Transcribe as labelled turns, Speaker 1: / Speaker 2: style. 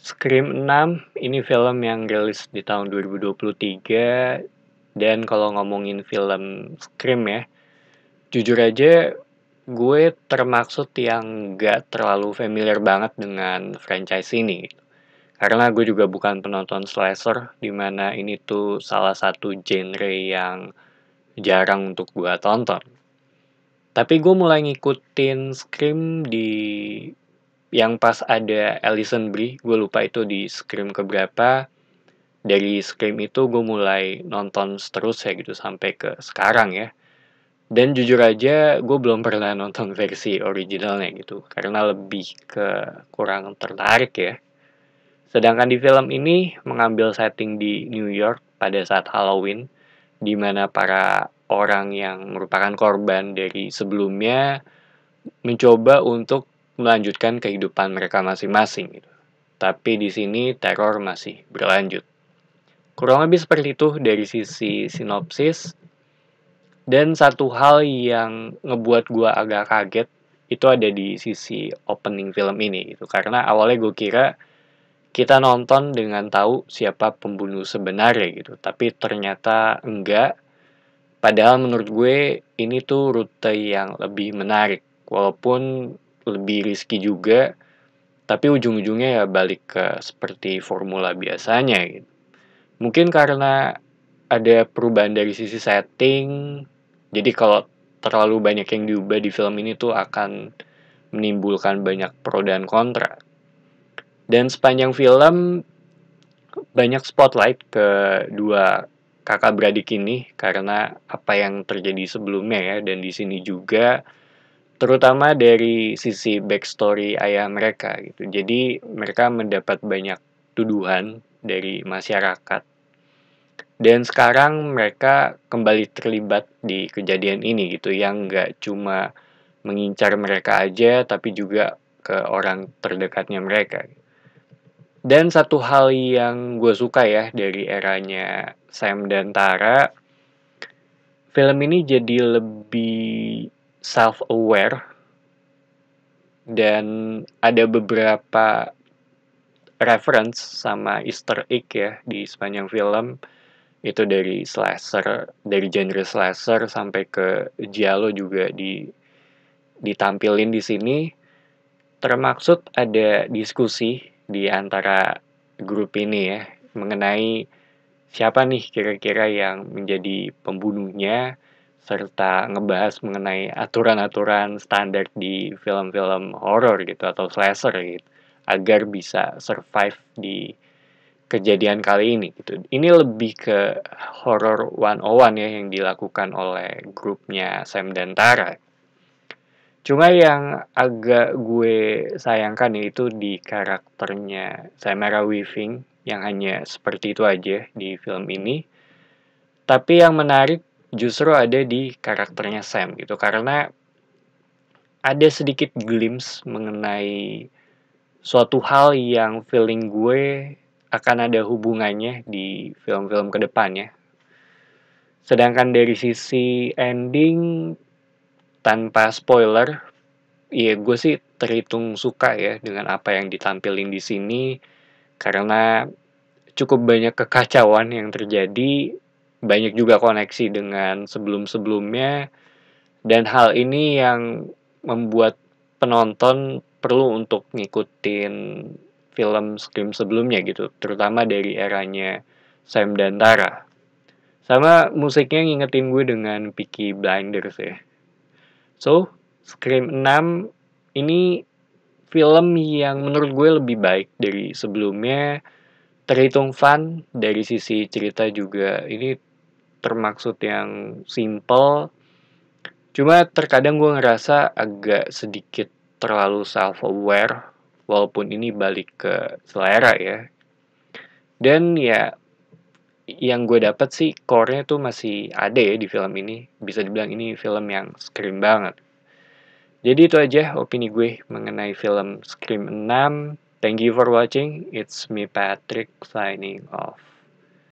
Speaker 1: Scream 6 ini film yang rilis di tahun 2023 dan kalau ngomongin film Scream ya, jujur aja gue termaksud yang gak terlalu familiar banget dengan franchise ini. Karena gue juga bukan penonton slasher, dimana ini tuh salah satu genre yang jarang untuk gue tonton. Tapi gue mulai ngikutin Scream di yang pas ada Alison Brie, gue lupa itu di Scream keberapa. Dari Scream itu gue mulai nonton terus ya gitu sampai ke sekarang ya. Dan jujur aja gue belum pernah nonton versi originalnya gitu karena lebih ke kurang tertarik ya. Sedangkan di film ini mengambil setting di New York pada saat Halloween di mana para orang yang merupakan korban dari sebelumnya mencoba untuk melanjutkan kehidupan mereka masing-masing gitu. Tapi di sini teror masih berlanjut. Kurang lebih seperti itu dari sisi sinopsis. Dan satu hal yang ngebuat gua agak kaget itu ada di sisi opening film ini gitu. Karena awalnya gue kira kita nonton dengan tahu siapa pembunuh sebenarnya gitu. Tapi ternyata enggak. Padahal menurut gue ini tuh rute yang lebih menarik. Walaupun lebih risky juga. Tapi ujung-ujungnya ya balik ke seperti formula biasanya gitu. Mungkin karena ada perubahan dari sisi setting, jadi kalau terlalu banyak yang diubah di film ini tuh akan menimbulkan banyak pro dan kontra. Dan sepanjang film banyak spotlight ke dua kakak beradik ini karena apa yang terjadi sebelumnya ya, dan di sini juga terutama dari sisi backstory ayah mereka gitu. Jadi mereka mendapat banyak tuduhan dari masyarakat. Dan sekarang mereka kembali terlibat di kejadian ini gitu, yang nggak cuma mengincar mereka aja, tapi juga ke orang terdekatnya mereka. Dan satu hal yang gue suka ya dari eranya Sam dan Tara, film ini jadi lebih self-aware dan ada beberapa reference sama Easter egg ya di sepanjang film. Itu dari slasher, dari genre slasher sampai ke giallo juga ditampilin di sini. Termaksud ada diskusi di antara grup ini ya mengenai siapa nih kira-kira yang menjadi pembunuhnya serta ngebahas mengenai aturan-aturan standar di film-film horor gitu atau slasher gitu agar bisa survive di kejadian kali ini gitu. Ini lebih ke horror 101 ya yang dilakukan oleh grupnya Sam dan Tara. Cuma yang agak gue sayangkan yaitu di karakternya Samara Weaving yang hanya seperti itu aja di film ini. Tapi yang menarik justru ada di karakternya Sam gitu karena ada sedikit glimpse mengenai suatu hal yang feeling gue akan ada hubungannya di film-film kedepannya. Sedangkan dari sisi ending, tanpa spoiler, ya gue sih terhitung suka ya dengan apa yang ditampilin di sini karena cukup banyak kekacauan yang terjadi, banyak juga koneksi dengan sebelum-sebelumnya, dan hal ini yang membuat penonton perlu untuk ngikutin film Scream sebelumnya gitu, terutama dari eranya Sam dan Tara. Sama musiknya ngingetin gue dengan Peaky Blinders ya. So, Scream 6 ini film yang menurut gue lebih baik dari sebelumnya. Terhitung fun dari sisi cerita juga. Ini termaksud yang simple. Cuma terkadang gue ngerasa agak sedikit terlalu self-aware. Walaupun ini balik ke selera ya. Dan ya yang gue dapat sih core-nya tuh masih ada ya di film ini. Bisa dibilang ini film yang Scream banget. Jadi itu aja opini gue mengenai film Scream 6. Thank you for watching. It's me Patrick signing off.